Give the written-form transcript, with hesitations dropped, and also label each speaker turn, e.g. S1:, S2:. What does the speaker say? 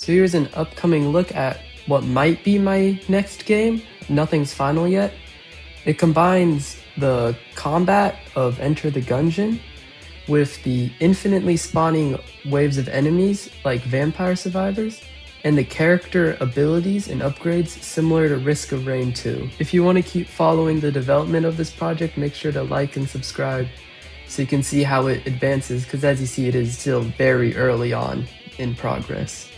S1: So here's an upcoming look at what might be my next game. Nothing's final yet. It combines the combat of Enter the Gungeon with the infinitely spawning waves of enemies like vampire survivors, and the character abilities and upgrades similar to Risk of Rain 2. If you want to keep following the development of this project, make sure to like and subscribe so you can see how it advances, because as you see, it is still very early on in progress.